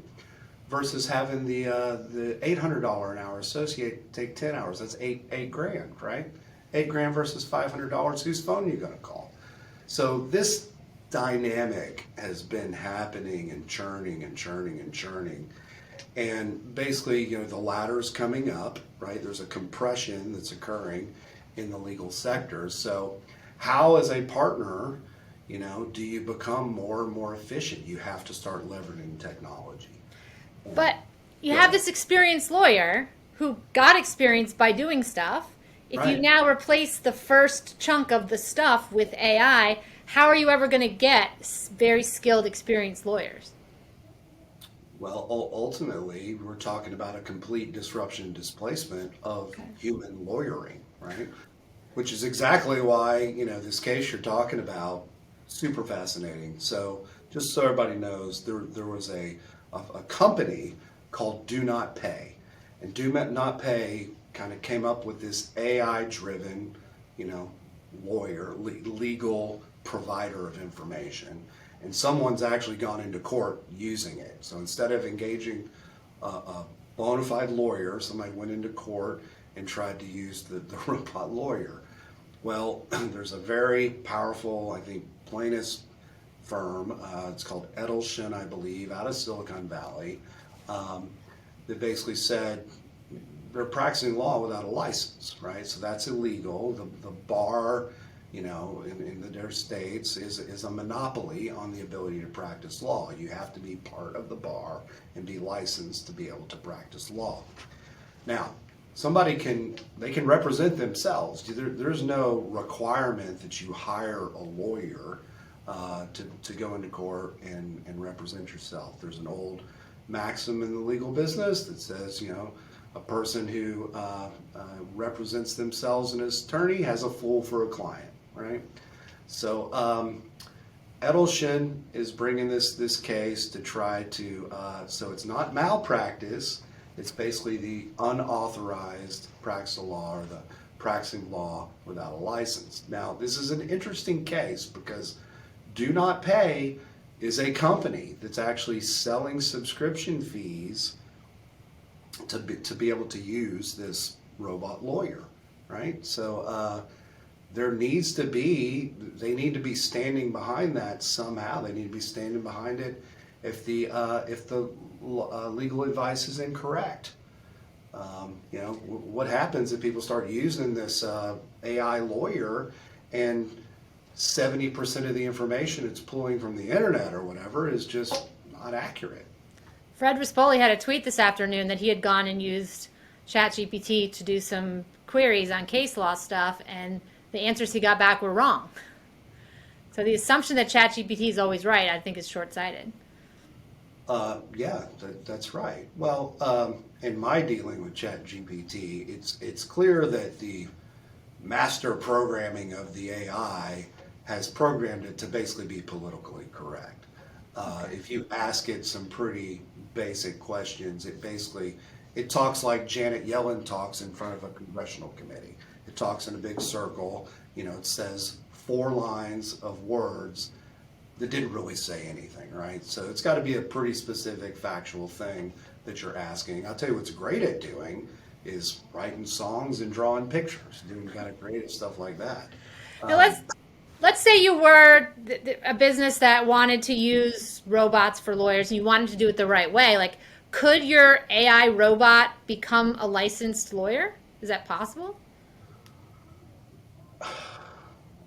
Versus having the $800 an hour associate take 10 hours. That's eight grand, right? $8,000 versus $500. Whose phone are you going to call? So this dynamic has been happening and churning and churning and churning. And basically, the ladder's coming up, right? There's a compression that's occurring in the legal sector. So how, as a partner, do you become more and more efficient? You have to start leveraging technology. But you have this experienced lawyer who got experience by doing stuff. If you Right. now replace the first chunk of the stuff with AI, how are you ever going to get very skilled, experienced lawyers? Well, ultimately, we're talking about a complete disruption and displacement of human lawyering, right? Which is exactly why, this case you're talking about, super fascinating. So just so everybody knows, there was a company called Do Not Pay. And Do Not Pay kind of came up with this AI-driven, lawyer, legal provider of information. And someone's actually gone into court using it. So instead of engaging a bona fide lawyer, somebody went into court and tried to use the robot lawyer. Well, there's a very powerful, I think, plaintiff's firm, it's called Edelstein, I believe, out of Silicon Valley, that basically said they're practicing law without a license, right? So that's illegal. The bar, in their states is a monopoly on the ability to practice law. You have to be part of the bar and be licensed to be able to practice law. Now, somebody can represent themselves. There's no requirement that you hire a lawyer to go into court and represent yourself. There's an old maxim in the legal business that says, a person who represents themselves and his attorney has a fool for a client, right? So Edelstein is bringing this case to try to, so it's not malpractice, it's basically the unauthorized practice of law or the practicing law without a license. Now, this is an interesting case because Do Not Pay is a company that's actually selling subscription fees to be able to use this robot lawyer, right? So they need to be standing behind that somehow. They need to be standing behind it if the legal advice is incorrect. What happens if people start using this AI lawyer and 70% of the information it's pulling from the internet or whatever is just not accurate? Fred Rispoli had a tweet this afternoon that he had gone and used ChatGPT to do some queries on case law stuff, and the answers he got back were wrong. So the assumption that ChatGPT is always right, I think, is short-sighted. Yeah, that's right. Well, in my dealing with ChatGPT, it's clear that the master programming of the AI has programmed it to basically be politically correct. If you ask it some pretty basic questions, it talks like Janet Yellen talks in front of a congressional committee. It talks in a big circle. It says 4 lines of words that didn't really say anything, right? So it's got to be a pretty specific factual thing that you're asking. I'll tell you what's great at doing is writing songs and drawing pictures, doing kind of creative stuff like that. Now let's say you were a business that wanted to use robots for lawyers and you wanted to do it the right way. Like, could your AI robot become a licensed lawyer? Is that possible?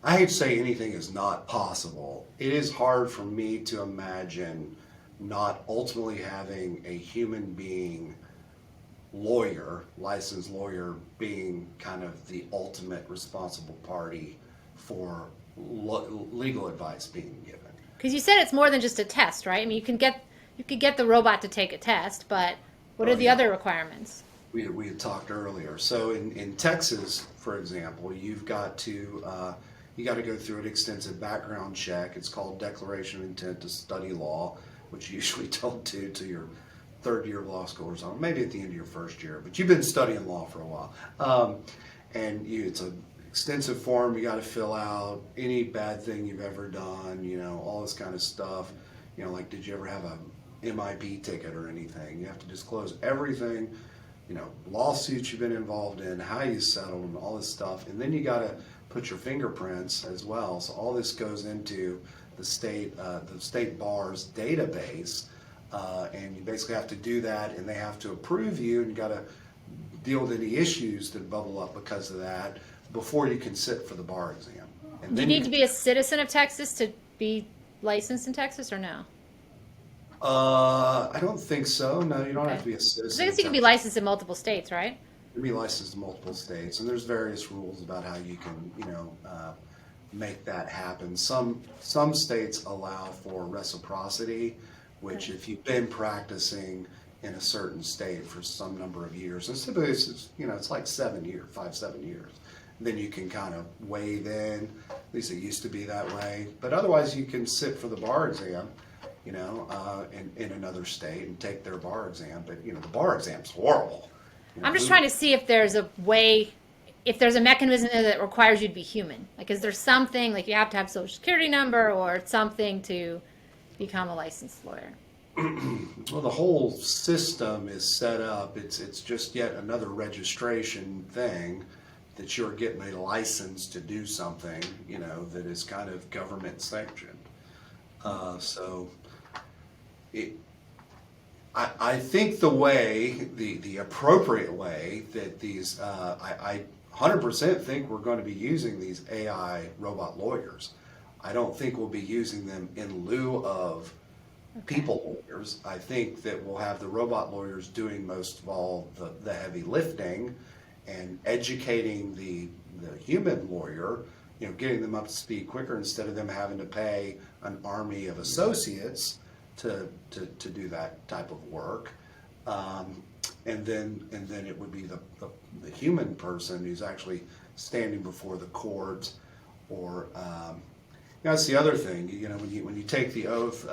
I hate to say anything is not possible. It is hard for me to imagine not ultimately having a human being lawyer, licensed lawyer, being kind of the ultimate responsible party for legal advice being given. Because you said it's more than just a test, right? I mean, you could get the robot to take a test, but what are the other requirements? We had talked earlier. So in Texas, for example, you've got to you got to go through an extensive background check. It's called Declaration of Intent to Study Law, which you usually don't do till your 3rd year of law school or something, maybe at the end of your 1st year. But you've been studying law for a while, and it's an extensive form you got to fill out. Any bad thing you've ever done, all this kind of stuff. Like, did you ever have a MIP ticket or anything? You have to disclose everything. Lawsuits you've been involved in, how you settled, and all this stuff. And then you got to put your fingerprints as well. So all this goes into the state bar's database, and you basically have to do that, and they have to approve you, and you got to deal with any issues that bubble up because of that before you can sit for the bar exam. And Do you need to be a citizen of Texas to be licensed in Texas, or no? I don't think so. No, you don't have to be a citizen. I guess you can be licensed in multiple states, right? You can be licensed in multiple states, and there's various rules about how you can, make that happen. Some states allow for reciprocity, which if you've been practicing in a certain state for some number of years, and typically it's like 7 years, 5-7 years, then you can kind of waive in. At least it used to be that way. But otherwise, you can sit for the bar exam, in another state and take their bar exam. But the bar exam's horrible. I'm just trying to see if there's a way, if there's a mechanism that requires you to be human. Like, is there something, like you have to have a social security number or something to become a licensed lawyer? Well, the whole system is set up. It's just yet another registration thing that you're getting a license to do something, that is kind of government sanctioned. I think the appropriate way that these, I 100% think we're going to be using these AI robot lawyers. I don't think we'll be using them in lieu of people lawyers. I think that we'll have the robot lawyers doing most of all the heavy lifting and educating the human lawyer, getting them up to speed quicker instead of them having to pay an army of associates to do that type of work, and then it would be the human person who's actually standing before the court, or that's the other thing. When you take the oath,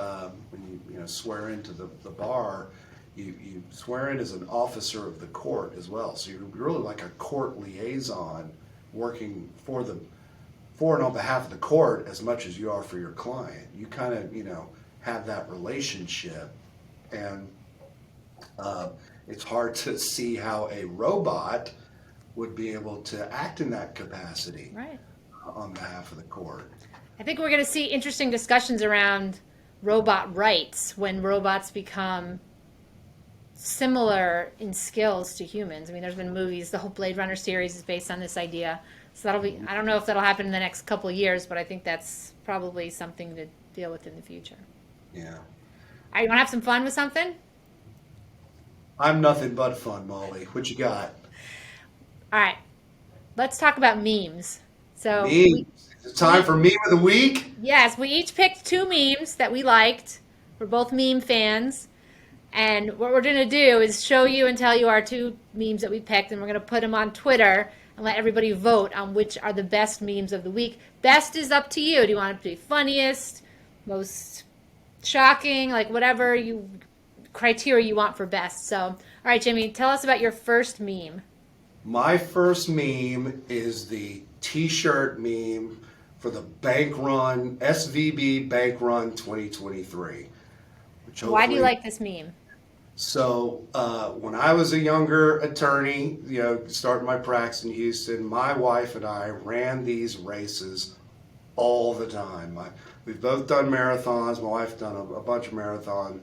when you swear into the bar, you swear in as an officer of the court as well. So you're really like a court liaison, working for and on behalf of the court as much as you are for your client. You kind of have that relationship, and it's hard to see how a robot would be able to act in that capacity, right, on behalf of the court. I think we're going to see interesting discussions around robot rights when robots become similar in skills to humans. I mean, there's been movies, the whole Blade Runner series is based on this idea. So I don't know if that'll happen in the next couple of years, but I think that's probably something to deal with in the future. Yeah. All right, you want to have some fun with something? I'm nothing but fun, Molly. What you got? All right, let's talk about memes. So Memes. It's time for Meme of the Week? Yes, we each picked 2 memes that we liked. We're both meme fans. And what we're going to do is show you and tell you our 2 memes that we picked, and we're going to put them on Twitter and let everybody vote on which are the best memes of the week. Best is up to you. Do you want it to be funniest, most shocking, like whatever criteria you want for best. So, all right, Jimmy, tell us about your first meme. My first meme is the t-shirt meme for the bank run, SVB Bank Run 2023. Which Why do you hopefully- like this meme? So when I was a younger attorney, starting my practice in Houston, my wife and I ran these races all the time. We've both done marathons. My wife's done a bunch of marathon,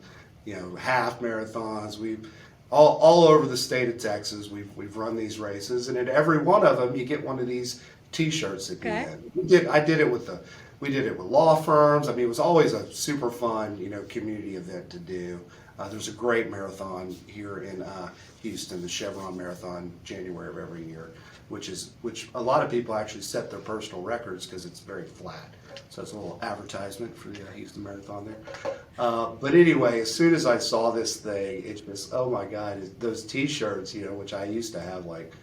half marathons. We've all over the state of Texas. We've run these races, and at every one of them, you get one of these T-shirts at the end. We did it with law firms. I mean, it was always a super fun, community event to do. There's a great marathon here in Houston, the Chevron Marathon, January of every year, which a lot of people actually set their personal records because it's very flat. So it's a little advertisement for the Houston Marathon there. But anyway, as soon as I saw this thing, it's just, oh my God, those T-shirts, which I used to have like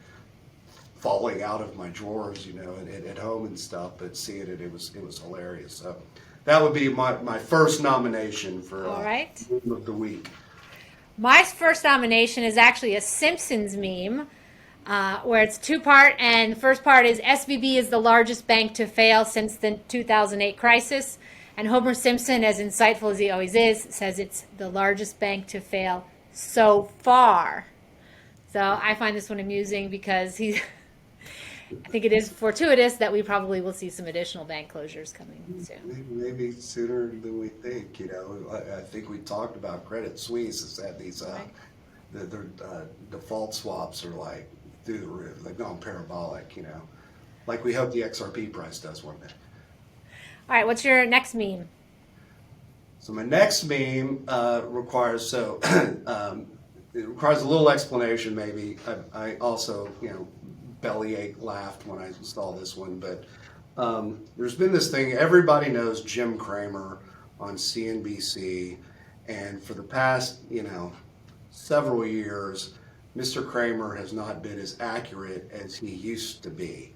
falling out of my drawers, at home and stuff, but seeing it was hilarious. So that would be my first nomination for All right. Meme of the Week. My first nomination is actually a Simpsons meme, where it's two-part, and the first part is SVB is the largest bank to fail since the 2008 crisis, and Homer Simpson, as insightful as he always is, says it's the largest bank to fail so far. So I find this one amusing because I think it is fortuitous that we probably will see some additional bank closures coming soon. Maybe sooner than we think. I think we talked about Credit Suisse has had these their default swaps are like through the roof. They've gone parabolic. Like we hope the XRP price does one day. All right, what's your next meme? So my next meme requires it requires a little explanation. Maybe I also bellyache laughed when I saw this one, but there's been this thing, everybody knows Jim Cramer on CNBC, and for the past several years Mr. Cramer has not been as accurate as he used to be,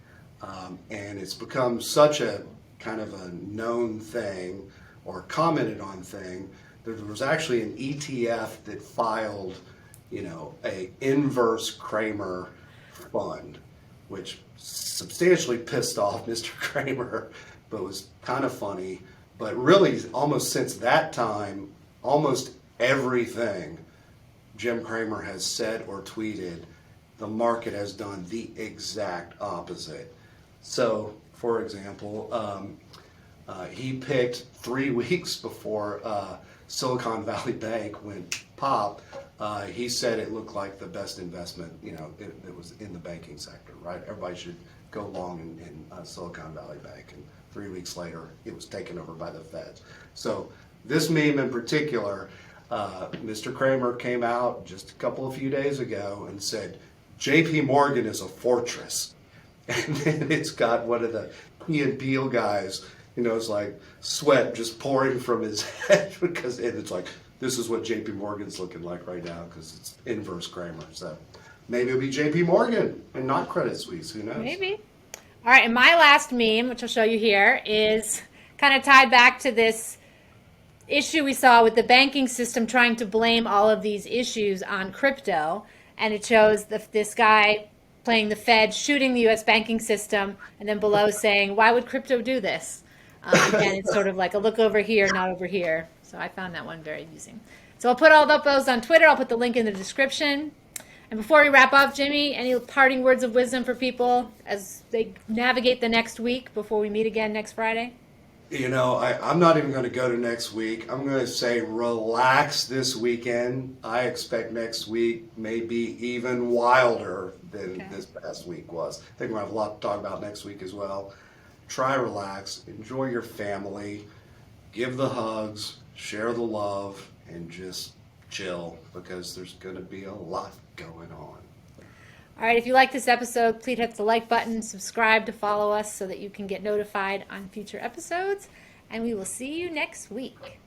and it's become such a kind of a known thing or commented on thing. There was actually an ETF that filed a inverse Cramer fund, which substantially pissed off Mr. Cramer, but was kind of funny. But really, almost since that time, almost everything Jim Cramer has said or tweeted, the market has done the exact opposite. So, for example, he picked 3 weeks before Silicon Valley Bank went pop. He said it looked like the best investment, it was in the banking sector, right? Everybody should go long in Silicon Valley Bank. And 3 weeks later, it was taken over by the Feds. So this meme in particular, Mr. Cramer came out just a few days ago and said, JP Morgan is a fortress. And then it's got one of the Key and Peele guys, it's like sweat just pouring from his head because it's like, this is what JP Morgan's looking like right now because it's inverse Cramer. So maybe it'll be JP Morgan and not Credit Suisse. Who knows? Maybe. All right, and my last meme, which I'll show you here, is kind of tied back to this issue we saw with the banking system trying to blame all of these issues on crypto. And it shows this guy playing the Fed, shooting the U.S. banking system, and then below saying, why would crypto do this? And it's sort of like a look over here, not over here. So I found that one very amusing. So I'll put all those on Twitter. I'll put the link in the description. And before we wrap up, Jimmy, any parting words of wisdom for people as they navigate the next week before we meet again next Friday? I'm not even going to go to next week. I'm going to say relax this weekend. I expect next week may be even wilder than this past week was. I think we'll have a lot to talk about next week as well. Try relax, enjoy your family, give the hugs, share the love, and just chill because there's going to be a lot going on. All right, if you like this episode, please hit the like button, subscribe to follow us so that you can get notified on future episodes, and we will see you next week.